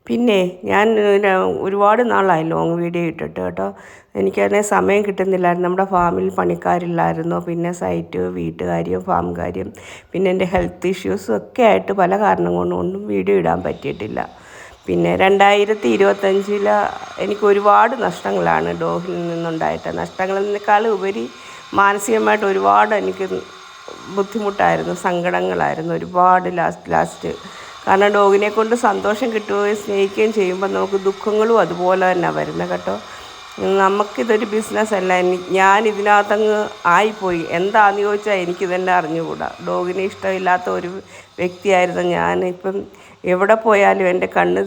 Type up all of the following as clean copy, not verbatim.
പിന്നെ ഞാൻ ഒരുപാട് നാളായി ലോങ് വീഡിയോ ഇട്ടിട്ട് കേട്ടോ. എനിക്കതിനെ സമയം കിട്ടുന്നില്ലായിരുന്നു. നമ്മുടെ ഫാമിൽ പണിക്കാരില്ലായിരുന്നു. പിന്നെ സൈറ്റ്, വീട്ടുകാര്യം, ഫാം കാര്യം, പിന്നെ എൻ്റെ ഹെൽത്ത് ഇഷ്യൂസും ഒക്കെ ആയിട്ട് പല കാരണം കൊണ്ടും വീഡിയോ ഇടാൻ പറ്റിയിട്ടില്ല. പിന്നെ 2025 എനിക്ക് ഒരുപാട് നഷ്ടങ്ങളാണ് ഡോഗിൽ നിന്നുണ്ടായിട്ട്. നഷ്ടങ്ങളെക്കാളും ഉപരി മാനസികമായിട്ട് ഒരുപാട് എനിക്ക് ബുദ്ധിമുട്ടായിരുന്നു, സങ്കടങ്ങളായിരുന്നു ഒരുപാട്. ലാസ്റ്റ് കാരണം ഡോഗിനെ കൊണ്ട് സന്തോഷം കിട്ടുകയും സ്നേഹിക്കുകയും ചെയ്യുമ്പോൾ നമുക്ക് ദുഃഖങ്ങളും അതുപോലെ തന്നെ വരുന്നത് കേട്ടോ. നമുക്കിതൊരു ബിസിനസ്സല്ല. ഞാൻ ഇതിനകത്തങ്ങ് ആയിപ്പോയി. എന്താണെന്ന് ചോദിച്ചാൽ എനിക്കിതെന്നെ അറിഞ്ഞുകൂടാ. ഡോഗിനെ ഇഷ്ടമില്ലാത്ത ഒരു വ്യക്തിയായിരുന്നു ഞാൻ. ഇപ്പം എവിടെ പോയാലും എൻ്റെ കണ്ണ്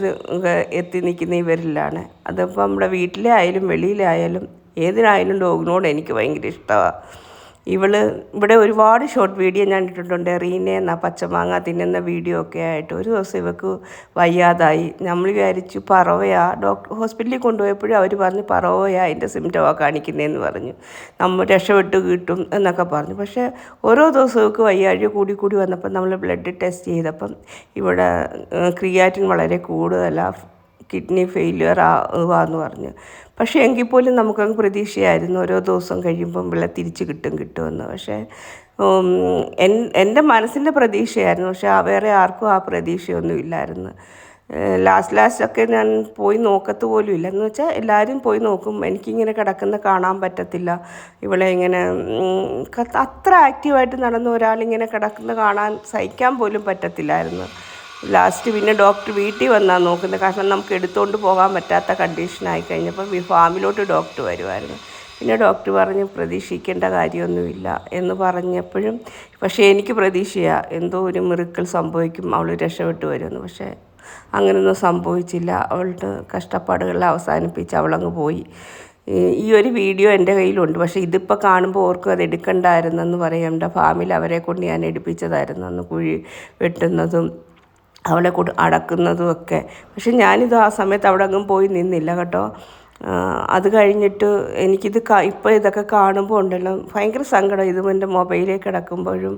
എത്തി നിൽക്കുന്ന ഇവരിലാണ്. അതിപ്പം നമ്മുടെ വീട്ടിലെ ആയാലും വെളിയിലെ ആയാലും ഏതിനായാലും ഡോഗിനോട് എനിക്ക് ഭയങ്കര ഇഷ്ടമാണ്. ഇവിടെ ഒരുപാട് ഷോർട്ട് വീഡിയോ ഞാൻ ഇട്ടിട്ടുണ്ട്. റീനെ എന്ന പച്ചമാങ്ങ തിന്നുന്ന വീഡിയോ ഒക്കെ ആയിട്ട്. ഒരു ദിവസം ഇവക്ക് വയ്യാതായി. നമ്മൾ വിചാരിച്ചു പറവയാ. ഹോസ്പിറ്റലിൽ കൊണ്ടുപോയപ്പോഴും അവർ പറഞ്ഞു പറവയാ അതിൻ്റെ സിംറ്റമാണ് കാണിക്കുന്നതെന്ന് പറഞ്ഞു. നമ്മൾ രക്ഷപ്പെട്ട് കിട്ടും എന്നൊക്കെ പറഞ്ഞു. പക്ഷേ ഓരോ ദിവസവും ഇവക്ക് വയ്യാഴ്ച കൂടി വന്നപ്പോൾ നമ്മൾ ബ്ലഡ് ടെസ്റ്റ് ചെയ്തപ്പം ഇവിടെ ക്രിയാറ്റിൻ വളരെ കൂടുതലാണ്, കിഡ്നി ഫെയിലിയർ ആവാന്ന് പറഞ്ഞു. പക്ഷേ എങ്കിൽ പോലും നമുക്കങ്ങ് പ്രതീക്ഷയായിരുന്നു ഓരോ ദിവസം കഴിയുമ്പം തിരിച്ച് കിട്ടുമെന്ന്. പക്ഷേ എൻ്റെ മനസ്സിൻ്റെ പ്രതീക്ഷയായിരുന്നു. പക്ഷേ വേറെ ആർക്കും ആ പ്രതീക്ഷയൊന്നും ഇല്ലായിരുന്നു. ലാസ്റ്റൊക്കെ ഞാൻ പോയി നോക്കത്ത് പോലും ഇല്ല. എന്ന് വെച്ചാൽ എല്ലാവരും പോയി നോക്കും, എനിക്കിങ്ങനെ കിടക്കുന്ന കാണാൻ പറ്റത്തില്ല. ഇവളെ ഇങ്ങനെ അത്ര ആക്റ്റീവായിട്ട് നടന്ന ഒരാളിങ്ങനെ കിടക്കുന്ന കാണാൻ സഹിക്കാൻ പോലും പറ്റത്തില്ലായിരുന്നു. ലാസ്റ്റ് പിന്നെ ഡോക്ടർ വീട്ടിൽ വന്നാൽ നോക്കുന്നത്. കാരണം നമുക്ക് എടുത്തുകൊണ്ട് പോകാൻ പറ്റാത്ത കണ്ടീഷനായി കഴിഞ്ഞപ്പോൾ ഫാമിലോട്ട് ഡോക്ടർ വരുമായിരുന്നു. പിന്നെ ഡോക്ടർ പറഞ്ഞ് പ്രതീക്ഷിക്കേണ്ട കാര്യമൊന്നുമില്ല എന്ന് പറഞ്ഞപ്പോഴും പക്ഷേ എനിക്ക് പ്രതീക്ഷയാണ് എന്തോ ഒരു മിറക്കിൾ സംഭവിക്കും, അവൾ രക്ഷപ്പെട്ട് വരുമെന്ന്. പക്ഷേ അങ്ങനെയൊന്നും സംഭവിച്ചില്ല. അവളുടെ കഷ്ടപ്പാടുകളെല്ലാം അവസാനിപ്പിച്ച് അവളങ്ങ് പോയി. ഈ ഒരു വീഡിയോ എൻ്റെ കയ്യിലുണ്ട്. പക്ഷേ ഇതിപ്പോൾ കാണുമ്പോൾ ഓർക്കും അത് എടുക്കണ്ടായിരുന്നെന്ന് പറയും. എൻ്റെ ഫാമിൽ അവരെ കൊണ്ട് ഞാൻ എടുപ്പിച്ചതായിരുന്നു അന്ന് കുഴി വെട്ടുന്നതും അവളെ അടക്കുന്നതും ഒക്കെ. പക്ഷെ ഞാനിത് ആ സമയത്ത് അവിടെ അങ്ങും പോയി നിന്നില്ല കേട്ടോ. അത് കഴിഞ്ഞിട്ട് എനിക്കിത് ഇപ്പോൾ ഇതൊക്കെ കാണുമ്പോൾ ഉണ്ടല്ലോ ഭയങ്കര സങ്കടം. ഇതും എൻ്റെ മൊബൈലിൽ കിടക്കുമ്പോഴും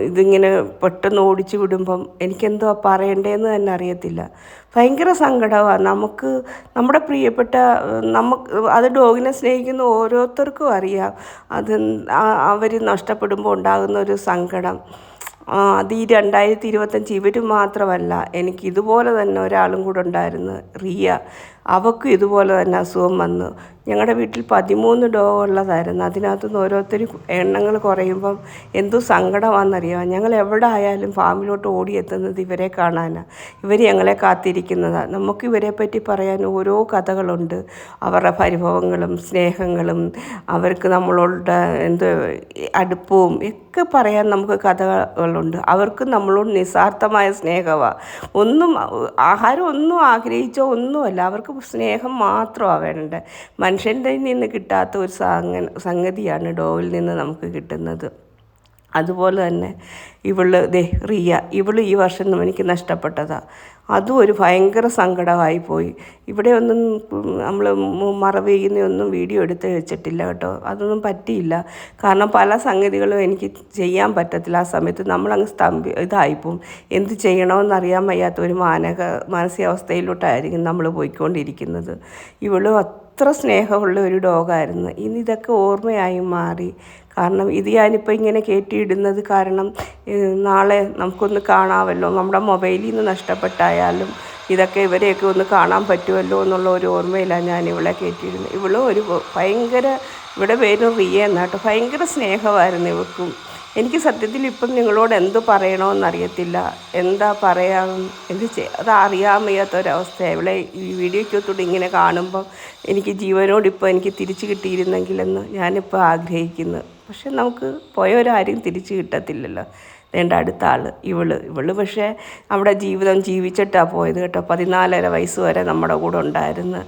ഇതിങ്ങനെ പെട്ടെന്ന് ഓടിച്ചു വിടുമ്പം എനിക്കെന്തോ പറയണ്ടേന്ന് തന്നെ അറിയത്തില്ല. ഭയങ്കര സങ്കടമാണ്. നമ്മുടെ പ്രിയപ്പെട്ട അത് ഡോഗിനെ സ്നേഹിക്കുന്ന ഓരോരുത്തർക്കും അറിയാം അത് അവർ നഷ്ടപ്പെടുമ്പോൾ ഉണ്ടാകുന്ന ഒരു സങ്കടം. അത് ഈ 2025 ഇവർ മാത്രമല്ല, എനിക്ക് ഇതുപോലെ തന്നെ ഒരാളും കൂടെ ഉണ്ടായിരുന്നു, റിയ. അവൾക്കും ഇതുപോലെ തന്നെ അസുഖം വന്നു. ഞങ്ങളുടെ വീട്ടിൽ 13 ഡോഗ് ഉള്ളതായിരുന്നു. അതിനകത്തുനിന്ന് ഓരോരുത്തരും എണ്ണങ്ങൾ കുറയുമ്പം എന്തു സങ്കടമാണെന്നറിയാം. ഞങ്ങൾ എവിടെ ആയാലും ഫാമിലോട്ട് ഓടിയെത്തുന്നത് ഇവരെ കാണാനാണ്. ഇവർ ഞങ്ങളെ കാത്തിരിക്കുന്നതാണ്. നമുക്ക് ഇവരെ പറ്റി പറയാൻ ഓരോ കഥകളുണ്ട്. അവരുടെ പരിഭവങ്ങളും സ്നേഹങ്ങളും അവർക്ക് നമ്മളോട് അടുപ്പവും ഒക്കെ പറയാൻ നമുക്ക് കഥകളുണ്ട്. അവർക്ക് നമ്മളോട് നിസ്വാർത്ഥമായ സ്നേഹമാണ്. ആഹാരം ഒന്നും ആഗ്രഹിച്ചോ ഒന്നുമല്ല, അവർക്ക് സ്നേഹം മാത്രമാണ് വേണ്ടത്. മനുഷ്യൻ്റെ നിന്ന് കിട്ടാത്ത ഒരു സംഗതിയാണ് ഡോഗിൽ നിന്ന് നമുക്ക് കിട്ടുന്നത്. അതുപോലെ തന്നെ റിയ ഈ വർഷം എനിക്ക് നഷ്ടപ്പെട്ടതാണ്. അതും ഒരു ഭയങ്കര സങ്കടമായിപ്പോയി. ഇവിടെ ഒന്നും നമ്മൾ മറവ് ചെയ്യുന്നൊന്നും വീഡിയോ എടുത്ത് വെച്ചിട്ടില്ല കേട്ടോ. അതൊന്നും പറ്റിയില്ല. കാരണം പല സംഗതികളും എനിക്ക് ചെയ്യാൻ പറ്റത്തില്ല. ആ സമയത്ത് നമ്മളങ്ങ് ഇതായിപ്പോവും. എന്ത് ചെയ്യണമെന്നറിയാൻ വയ്യാത്ത ഒരു മാനസികാവസ്ഥയിലോട്ടായിരിക്കും നമ്മൾ പോയിക്കൊണ്ടിരിക്കുന്നത്. ഇവളും അത്ര സ്നേഹമുള്ള ഒരു ഡോഗായിരുന്നു. ഇനി ഇതൊക്കെ ഓർമ്മയായി മാറി. കാരണം ഇത് ഞാനിപ്പോൾ ഇങ്ങനെ കയറ്റിയിടുന്നത് കാരണം നാളെ നമുക്കൊന്ന് കാണാമല്ലോ, നമ്മുടെ മൊബൈലിൽ നിന്ന് നഷ്ടപ്പെട്ടായാലും ഇതൊക്കെ ഇവരെയൊക്കെ ഒന്ന് കാണാൻ പറ്റുമല്ലോ എന്നുള്ള ഒരു ഓർമ്മയിലാണ് ഞാൻ ഇവളെ കയറ്റിയിടുന്നത്. ഇവളും ഇവിടെ പേര് റിയ എന്നാട്ടോ. ഭയങ്കര സ്നേഹമായിരുന്നു ഇവൾക്കും. എനിക്ക് സത്യത്തിൽ ഇപ്പം നിങ്ങളോട് എന്ത് പറയണമെന്നറിയത്തില്ല. എന്താ പറയാം, അത് അറിയാൻ വയ്യാത്ത ഒരവസ്ഥയാണ്. ഇവിടെ ഈ വീഡിയോയ്ക്കകത്തൂടെ ഇങ്ങനെ കാണുമ്പം എനിക്ക് ജീവനോടിപ്പോൾ എനിക്ക് തിരിച്ചു കിട്ടിയിരുന്നെങ്കിലെന്ന് ഞാനിപ്പോൾ ആഗ്രഹിക്കുന്നു. പക്ഷെ നമുക്ക് പോയവരാരും തിരിച്ചു കിട്ടത്തില്ലല്ലോ. വേണ്ട അടുത്ത ആൾ ഇവള് പക്ഷേ അവിടെ ജീവിതം ജീവിച്ചിട്ടാണ് പോയത് കേട്ടോ. 14.5 വയസ്സ് വരെ നമ്മുടെ കൂടെ ഉണ്ടായിരുന്നു.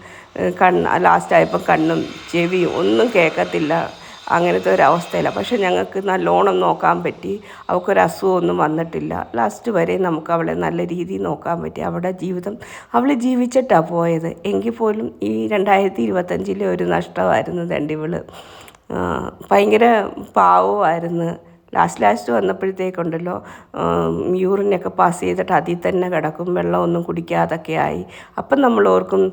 ലാസ്റ്റായപ്പോൾ കണ്ണും ചെവിയും ഒന്നും കേൾക്കത്തില്ല, അങ്ങനത്തെ ഒരവസ്ഥയില്ല. പക്ഷെ ഞങ്ങൾക്ക് നല്ലോണം നോക്കാൻ പറ്റി. അവൾക്കൊരു അസുഖമൊന്നും വന്നിട്ടില്ല. ലാസ്റ്റ് വരെ നമുക്ക് അവളെ നല്ല രീതിയിൽ നോക്കാൻ പറ്റി. അവൾ ജീവിച്ചിട്ടാണ് പോയത്. എങ്കിൽ പോലും ഈ 2025 ഒരു നഷ്ടമായിരുന്നു ഇവള്. ഭയങ്കര പാവമായിരുന്നു. ലാസ്റ്റ് വന്നപ്പോഴത്തേക്കുണ്ടല്ലോ യൂറിനൊക്കെ പാസ് ചെയ്തിട്ട് അതിൽ തന്നെ കിടക്കും, വെള്ളമൊന്നും കുടിക്കാതൊക്കെ ആയി. അപ്പം നമ്മൾ ഓർക്കും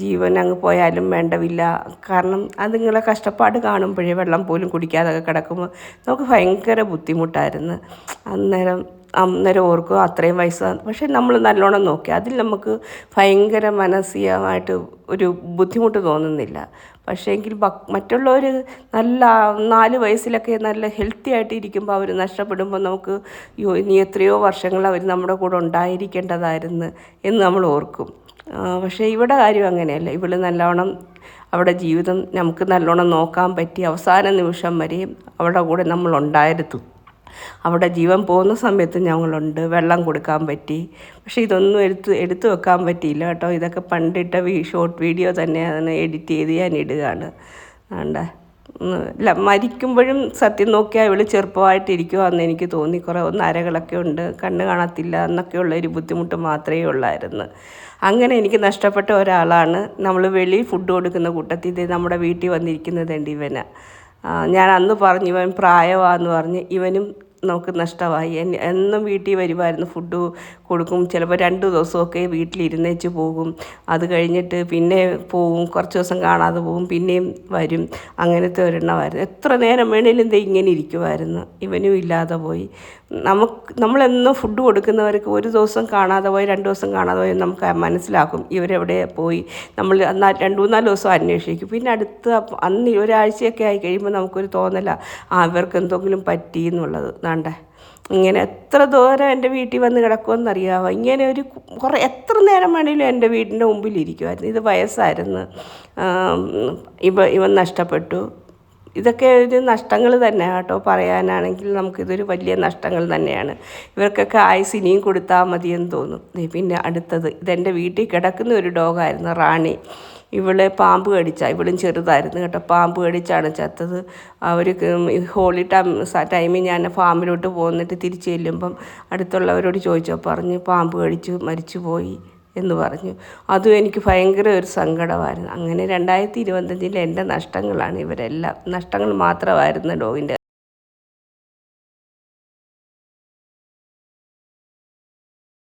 ജീവൻ അങ്ങ് പോയാലും വേണ്ടവില്ല. കാരണം അതുങ്ങളെ കഷ്ടപ്പാട് കാണുമ്പോഴേ വെള്ളം പോലും കുടിക്കാതൊക്കെ കിടക്കുമ്പോൾ നമുക്ക് ഭയങ്കര ബുദ്ധിമുട്ടായിരുന്നു. അന്നേരം ഓർക്കും അത്രയും വയസ്സാണ്, പക്ഷേ നമ്മൾ നല്ലോണം നോക്കി അതിൽ നമുക്ക് ഭയങ്കര മാനസികമായിട്ട് ഒരു ബുദ്ധിമുട്ട് തോന്നുന്നില്ല. പക്ഷേ എങ്കിൽ മറ്റുള്ളവർ നല്ല 4 വയസ്സിലൊക്കെ നല്ല ഹെൽത്തി ആയിട്ട് ഇരിക്കുമ്പോൾ അവർ നഷ്ടപ്പെടുമ്പോൾ നമുക്ക് ഇനി എത്രയോ വർഷങ്ങൾ അവർ നമ്മുടെ കൂടെ ഉണ്ടായിരിക്കേണ്ടതായിരുന്നു എന്ന് നമ്മൾ ഓർക്കും. പക്ഷേ ഇവിടെ കാര്യം അങ്ങനെയല്ല. ഇവള് നല്ലോണം അവിടെ ജീവിതം നമുക്ക് നല്ലോണം നോക്കാൻ പറ്റി. അവസാന നിമിഷം വരെയും അവളുടെ കൂടെ നമ്മളുണ്ടായിരുന്നു. അവിടെ ജീവൻ പോകുന്ന സമയത്ത് ഞങ്ങളുണ്ട്, വെള്ളം കൊടുക്കാൻ പറ്റി. പക്ഷേ ഇതൊന്നും എടുത്തു വെക്കാൻ പറ്റിയില്ല കേട്ടോ. ഇതൊക്കെ പണ്ടിട്ട ഷോർട്ട് വീഡിയോ തന്നെയാണ് എഡിറ്റ് ചെയ്ത് ഞാൻ ഇടുകയാണ്. വേണ്ട ഇല്ല, മരിക്കുമ്പോഴും സത്യം നോക്കിയാൽ ഇവള് ചെറുപ്പമായിട്ടിരിക്കുവാന്ന് എനിക്ക് തോന്നി. കുറേ അരകളൊക്കെ ഉണ്ട്, കണ്ണ് കാണത്തില്ല എന്നൊക്കെയുള്ള ഒരു ബുദ്ധിമുട്ട് മാത്രമേ ഉള്ളായിരുന്നു. അങ്ങനെ എനിക്ക് നഷ്ടപ്പെട്ട ഒരാളാണ്. നമ്മൾ വെളിയിൽ ഫുഡ് കൊടുക്കുന്ന കൂട്ടത്തിൽ ഇത് നമ്മുടെ വീട്ടിൽ വന്നിരിക്കുന്നതുണ്ട് ഇവന്. ഞാൻ അന്ന് പറഞ്ഞു ഇവൻ പ്രായമാണെന്ന് പറഞ്ഞ്, ഇവനും നമുക്ക് നഷ്ടമായി. എന്നും വീട്ടിൽ വരുമായിരുന്നു, ഫുഡ് കൊടുക്കും. ചിലപ്പോൾ 2 ദിവസമൊക്കെ വീട്ടിലിരുന്നേച്ച് പോകും. അത് കഴിഞ്ഞിട്ട് പിന്നെ പോവും, കുറച്ച് ദിവസം കാണാതെ പോവും, പിന്നെയും വരും. അങ്ങനത്തെ ഒരെണ്ണമായിരുന്നു. എത്ര നേരം വേണേലും ഇങ്ങനെ ഇരിക്കുമായിരുന്നു. ഇവനും ഇല്ലാതെ പോയി. നമ്മളെന്നും ഫുഡ് കൊടുക്കുന്നവർക്ക് ഒരു ദിവസം കാണാതെ പോയി 2 ദിവസം കാണാതെ പോയി നമുക്ക് മനസ്സിലാക്കും ഇവരെവിടെ പോയി. നമ്മൾ 2-3 ദിവസം അന്വേഷിക്കും. പിന്നെ അന്ന് ഒരാഴ്ചയൊക്കെ ആയി കഴിയുമ്പോൾ നമുക്കൊരു തോന്നല, ഇവർക്ക് എന്തെങ്കിലും പറ്റി എന്നുള്ളത്. വേണ്ടേ ഇങ്ങനെ എത്ര ദൂരം എൻ്റെ വീട്ടിൽ വന്ന് കിടക്കുമെന്നറിയാമോ. ഇങ്ങനെ എത്ര നേരം വേണമെങ്കിലും എൻ്റെ വീടിൻ്റെ മുമ്പിലിരിക്കുമായിരുന്നു. ഇത് വയസ്സായിരുന്നു. ഇവൻ നഷ്ടപ്പെട്ടു. ഇതൊക്കെ ഒരു നഷ്ടങ്ങൾ തന്നെയാണ് കേട്ടോ. പറയാനാണെങ്കിൽ നമുക്കിതൊരു വലിയ നഷ്ടങ്ങൾ തന്നെയാണ്. ഇവർക്കൊക്കെ ആയുസ് ഇനിയും കൊടുത്താൽ മതിയെന്ന് തോന്നും. പിന്നെ അടുത്തത് ഇതെൻ്റെ വീട്ടിൽ കിടക്കുന്ന ഒരു ഡോഗായിരുന്നു, റാണി. ഇവളെ പാമ്പ് കടിച്ചാൽ, ഇവളും ചെറുതായിരുന്നു കേട്ടോ, പാമ്പ് കടിച്ചാണ് ചത്തത്. അവർ ഹോളി ടൈമിൽ ഞാൻ ഫാമിലോട്ട് പോന്നിട്ട് തിരിച്ച് ചെല്ലുമ്പം അടുത്തുള്ളവരോട് ചോദിച്ചോ പറഞ്ഞ് പാമ്പ് കടിച്ചു മരിച്ചു പോയി എന്ന് പറഞ്ഞു. അതും എനിക്ക് ഭയങ്കര ഒരു സങ്കടമായിരുന്നു. അങ്ങനെ 2025 എൻ്റെ നഷ്ടങ്ങളാണ് ഇവരെല്ലാം. നഷ്ടങ്ങൾ മാത്രമായിരുന്നു ഡോഗിൻ്റെ